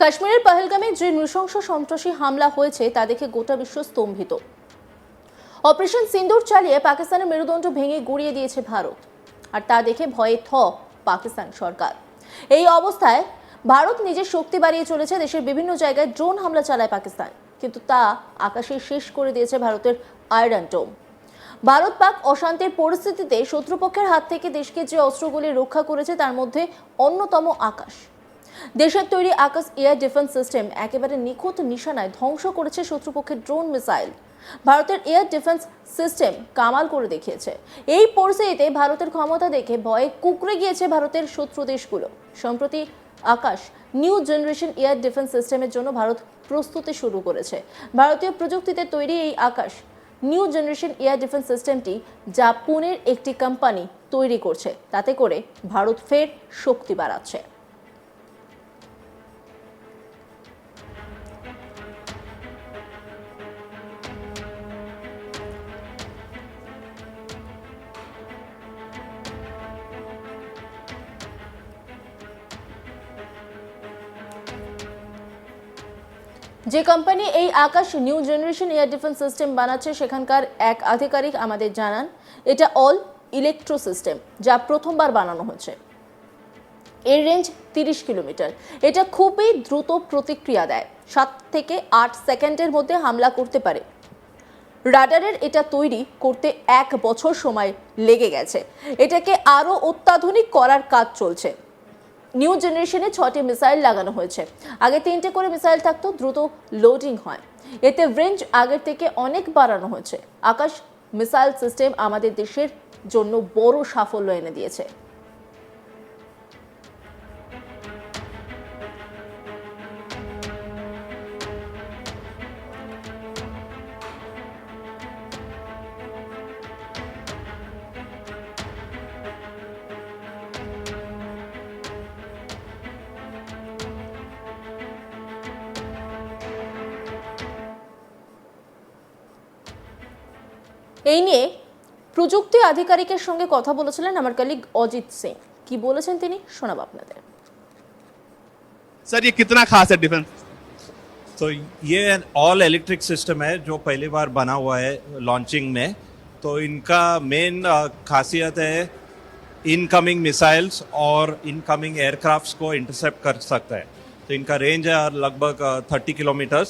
কাশ্মীরের পহেলগামে যে নৃশংস সন্ত্রাসী হামলা হয়েছে তা দেখে গোটা বিশ্ব স্তম্ভিত। অপারেশন সিন্দুর চালিয়ে পাকিস্তানের মেরুদণ্ড ভেঙে গুড়িয়ে দিয়েছে ভারত, আর তা দেখে ভয়ে পাকিস্তান সরকার। এই অবস্থায় ভারত নিজের শক্তি বাড়িয়ে চলেছে। দেশের বিভিন্ন জায়গায় ড্রোন হামলা চালায় পাকিস্তান, কিন্তু তা আকাশে শেষ করে দিয়েছে ভারতের আয়রন ডোম। ভারত পাক অশান্তির পরিস্থিতিতে শত্রুপক্ষের হাত থেকে দেশকে যে অস্ত্রগুলি রক্ষা করেছে তার মধ্যে অন্যতম আকাশ। দেশের তৈরি আকাশ এয়ার ডিফেন্স সিস্টেম একেবারে নিখুঁত নিশানায় ধ্বংস করেছে শত্রুপক্ষের ড্রোন মিসাইল। ভারতের এয়ার ডিফেন্স সিস্টেম কামাল করে দেখিয়েছে। এই পরিস্থিতিতে ভারতের ক্ষমতা দেখে ভয়ে কুঁকড়ে গিয়েছে ভারতের শত্রু দেশগুলো। সম্প্রতি আকাশ নিউ জেনারেশন এয়ার ডিফেন্স সিস্টেমের জন্য ভারত প্রস্তুতি শুরু করেছে। ভারতীয় প্রযুক্তিতে তৈরি এই Akash new generation air defence সিস্টেমটি যা পুনের একটি কোম্পানি তৈরি করছে, তাতে করে ভারত ফের শক্তি বাড়াচ্ছে। যে কোম্পানি এই Akash new generation air defence system বানাচ্ছে সেখানকার এক আধিকারিক আমাদের জানান, এটা অল ইলেকট্রো সিস্টেম, যা প্রথমবার বানানো হয়েছে। এর রেঞ্জ 30 কিলোমিটার। এটা খুবই দ্রুত প্রতিক্রিয়া দেয়, 7 থেকে 8 সেকেন্ডের মধ্যে হামলা করতে পারে। রাডারের এটা তৈরি করতে 1 বছর সময় লেগে গেছে। এটাকে আরো অত্যাধুনিক করার কাজ চলছে। নিউ জেনারেশনে 6টি মিসাইল লাগানো হয়েছে। আগে 3টে করে মিসাইল থাকতো, দ্রুত লোডিং হয়। এতে রেঞ্জ আগের থেকে অনেক বাড়ানো হয়েছে। আকাশ মিসাইল সিস্টেম আমাদের দেশের জন্য বড় সাফল্য এনে দিয়েছে। এই নিয়ে প্রযুক্তি আধিকারিকের সঙ্গে কথা বলেছিলেন আমার কলিগ অজিত সিং। কি বলেছেন তিনি শোনাবো আপনাদের। सर ये कितना खास है डिफेंस? तो ये ऑल इलेक्ट्रिक सिस्टम है जो पहली बार बना हुआ है लॉन्चिंग में। तो इनका मेन खासियत है इनकमिंग मिसाइल्स और इनकमिंग एयरक्राफ्ट्स को इंटरसेप्ट कर सकता है। तो इनका रेंज है लगभग 30 किलोमीटर्स,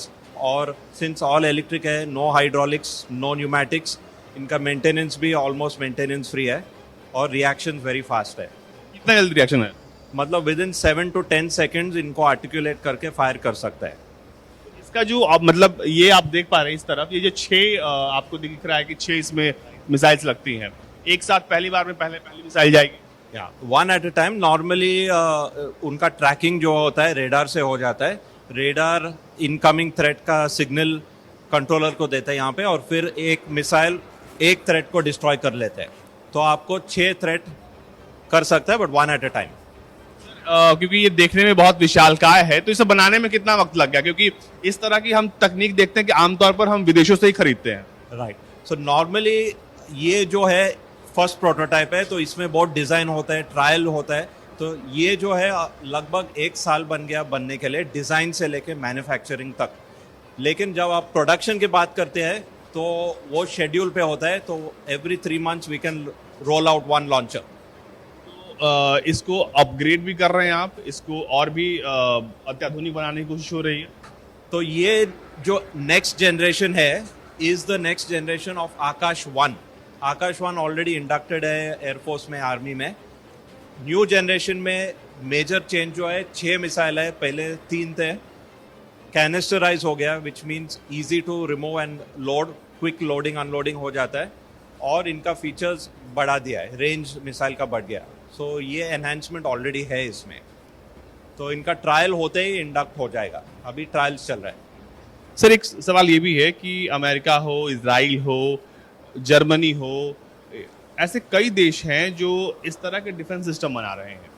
और सिंस ऑल इलेक्ट्रिक है, नो हाइड्रोलिक्स, नो न्यूमैटिक्स, इनका मेंटेनेंस भी ऑलमोस्ट मेंटेनेंस फ्री है, और रिएक्शन वेरी फास्ट है। कितना जल्दी रिएक्शन है? मतलब विद इन 7 to 10 सेकेंड्स इनको आर्टिकुलेट करके फायर कर सकता है। इसका जो अब मतलब ये आप देख पा रहे हैं इस तरफ, ये जो 6 आपको दिख रहा है कि 6 इसमें मिसाइल्स लगती हैं एक साथ, पहली बार में पहली मिसाइल जाएगी। या one at a time. Normally उनका ट्रैकिंग जो होता है रेडार से हो जाता है। रेडार इनकमिंग थ्रेट का सिग्नल कंट्रोलर को देता है यहाँ पे, और फिर एक मिसाइल एक थ्रेट को डिस्ट्रॉय कर लेते हैं। तो आपको 6 थ्रेट कर सकता है, but one at a time. क्योंकि ये देखने में बहुत विशालकाय है, तो इसे बनाने में कितना वक्त लग गया? क्योंकि इस तरह की हम तकनीक देखते हैं कि आमतौर पर हम विदेशों से ही खरीदते हैं। राइट। सो नॉर्मली ये जो है फर्स्ट प्रोटोटाइप है, तो इसमें बहुत डिज़ाइन होता है, ट्रायल होता है। तो ये जो है लगभग 1 साल बन गया बनने के लिए, डिज़ाइन से लेके मैन्युफैक्चरिंग तक। लेकिन जब आप प्रोडक्शन की बात करते हैं तो वो शेड्यूल पे होता है। तो every 3 months we can roll out one launcher. इसको अपग्रेड भी कर रहे हैं आप, इसको और भी अत्याधुनिक बनाने की कोशिश हो रही है। तो ये जो नेक्स्ट जनरेशन है is the next generation of Akash 1। Akash 1 already inducted है एयरफोर्स में, आर्मी में। न्यू जनरेशन में मेजर चेंज जो है, 6 मिसाइल है, पहले 3 थे। कैनिस्टराइज हो गया, which means easy to remove and load, quick loading unloading हो जाता है। और इनका फीचर्स बढ़ा दिया है, रेंज मिसाइल का बढ़ गया। सो ये एनहांसमेंट ऑलरेडी है इसमें। तो इनका ट्रायल होते ही इंडक्ट हो जाएगा, अभी ट्रायल्स चल रहा है। सर एक सवाल ये भी है कि अमेरिका हो, इजराइल हो, जर्मनी हो, ऐसे कई देश हैं जो इस तरह के डिफेंस सिस्टम बना रहे हैं।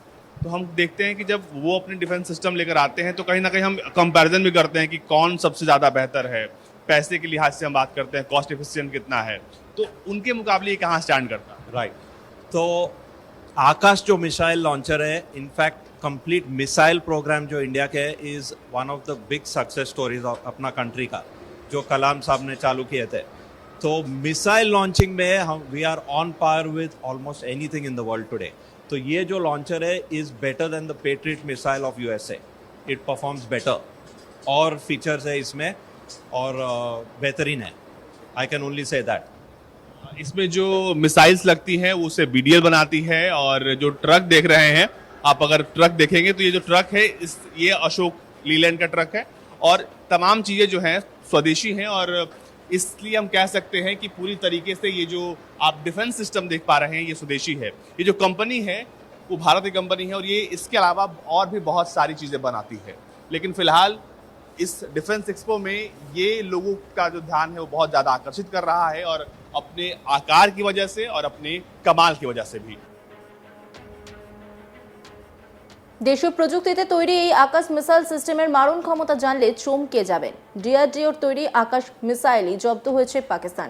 तो हम देखते हैं कि जब वो अपने डिफेंस सिस्टम लेकर आते हैं तो कहीं ना कहीं हम कंपैरिजन भी करते हैं कि कौन सबसे ज़्यादा बेहतर है। पैसे के लिहाज से हम बात करते हैं, कॉस्ट एफिशिएंट कितना है, तो उनके मुकाबले ये कहाँ स्टैंड करता है? राइट। तो आकाश जो मिसाइल लॉन्चर है, इनफैक्ट कंप्लीट मिसाइल प्रोग्राम जो इंडिया के है is one of the big success stories of अपना कंट्री का, जो कलाम साहब ने चालू किए थे। तो मिसाइल लॉन्चिंग में हम we are on par with almost anything in the world today. तो ये जो लॉन्चर है is better than the Patriot missile of USA. It performs better, और फीचर्स है इसमें और बेहतरीन है। I can only say that. इसमें जो मिसाइल्स लगती हैं वो उसे बीडीएल बनाती है, और जो ट्रक देख रहे हैं आप, अगर ट्रक देखेंगे तो ये जो ट्रक है ये अशोक लीलैंड का ट्रक है, और तमाम चीज़ें जो हैं स्वदेशी हैं, और इसलिए हम कह सकते हैं कि पूरी तरीके से ये जो आप डिफेंस सिस्टम देख पा रहे हैं ये स्वदेशी है। ये जो कंपनी है वो भारत की कंपनी है, और ये इसके अलावा और भी बहुत सारी चीज़ें बनाती है। लेकिन फिलहाल इस डिफेंस एक्सपो में ये लोगों का जो ध्यान है वो बहुत ज़्यादा आकर्षित कर रहा है, और अपने आकार की वजह से और अपने कमाल की वजह से भी। দেশীয় প্রযুক্তিতে তৈরি এই আকাশ মিসাইল সিস্টেমের মারণ ক্ষমতা জানলে চমকে যাবেন। ডিআরডিওর তৈরি আকাশ মিসাইলই জব্দ হয়েছে পাকিস্তান।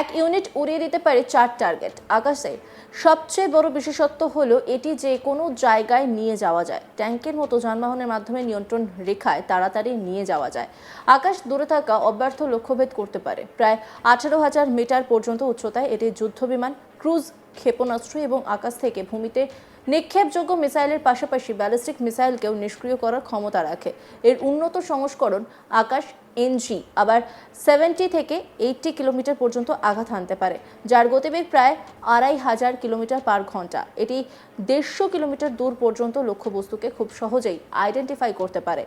এক ইউনিট উড়িয়ে দিতে পারে 4 টার্গেট। আকাশের সবচেয়ে বড় বিশেষত্ব হলো এটি যে কোনো জায়গায় নিয়ে যাওয়া যায়। ট্যাঙ্কের মতো যানবাহনের মাধ্যমে নিয়ন্ত্রণ রেখায় তাড়াতাড়ি নিয়ে যাওয়া যায়। আকাশ দূরে থাকা অব্যর্থ লক্ষ্যভেদ করতে পারে। প্রায় 18,000 মিটার পর্যন্ত উচ্চতায় এটি যুদ্ধবিমান, ক্রুজ ক্ষেপণাস্ত্র এবং আকাশ থেকে ভূমিতে নিক্ষেপযোগ্য মিসাইলের পাশাপাশি ব্যালিস্টিক মিসাইলকেও নিষ্ক্রিয় করার ক্ষমতা রাখে। এর উন্নত সংস্করণ আকাশ এনজি আবার 70 থেকে 80 কিলোমিটার পর্যন্ত আঘাত হানতে পারে, যার গতিবেগ প্রায় 2,500 কিলোমিটার পার ঘন্টা। এটি 150 কিলোমিটার দূর পর্যন্ত লক্ষ্যবস্তুকে খুব সহজেই আইডেন্টিফাই করতে পারে।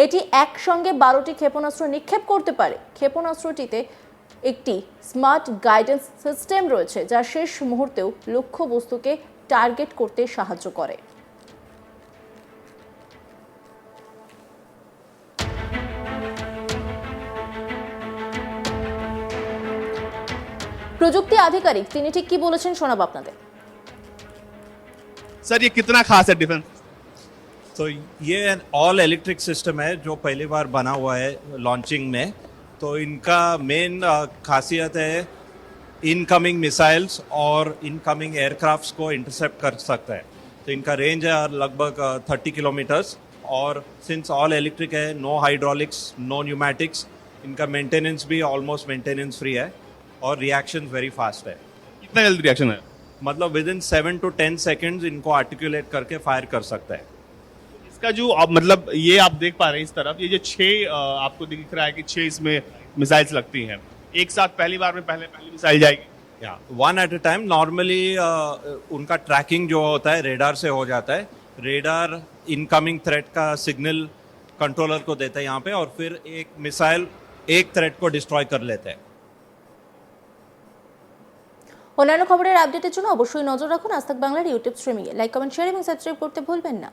এটি একসঙ্গে 12টি ক্ষেপণাস্ত্র নিক্ষেপ করতে পারে। ক্ষেপণাস্ত্রটিতে একটি স্মার্ট গাইডেন্স সিস্টেম রয়েছে, যা শেষ মুহূর্তেও লক্ষ্যবস্তুকে টার্গেট করতে সাহায্য করে। প্রযুক্তি আধিকারিক তিনি ঠিক কি বলেছেন শোনাব আপনাদের। सर ये कितना खास है डिफेंस? तो ये ऑल इलेक्ट्रिक सिस्टम है जो पहली बार बना हुआ है लॉन्चिंग में। तो इनका मेन खासियत है इनकमिंग मिसाइल्स और इनकमिंग एयरक्राफ्ट्स को इंटरसेप्ट कर सकता है। तो इनका रेंज है लगभग 30 किलोमीटर्स, और सिंस ऑल इलेक्ट्रिक है, नो हाइड्रोलिक्स, नो न्यूमैटिक्स, इनका मेंटेनेंस भी ऑलमोस्ट मेंटेनेंस फ्री है, और रिएक्शन वेरी फास्ट है। कितना जल्दी रिएक्शन है? मतलब विद इन 7 to 10 सेकेंड्स इनको आर्टिकुलेट करके फायर कर सकता है। इसका जो अब मतलब ये आप देख पा रहे हैं इस तरफ, ये जो 6 आपको दिख रहा है कि 6 इसमें मिसाइल्स लगती हैं एक साथ, पहली बार में पहली मिसाइल जाएगी। या one at a time. Normally उनका ट्रैकिंग जो होता है रेडार से हो जाता है। रेडार इनकमिंग थ्रेट का सिग्नल कंट्रोलर को देता है यहाँ पे, और फिर एक मिसाइल एक थ्रेट को डिस्ट्रॉय कर लेते हैं। অন্যান্য খবরের আপডেটের জন্য অবশ্যই নজর রাখুন আজ তাক বাংলার ইউটিউব স্ট্রিমিংয়ে। লাইক, কমেন্ট, শেয়ার এবং সাবস্ক্রাইব করতে ভুলবেন না।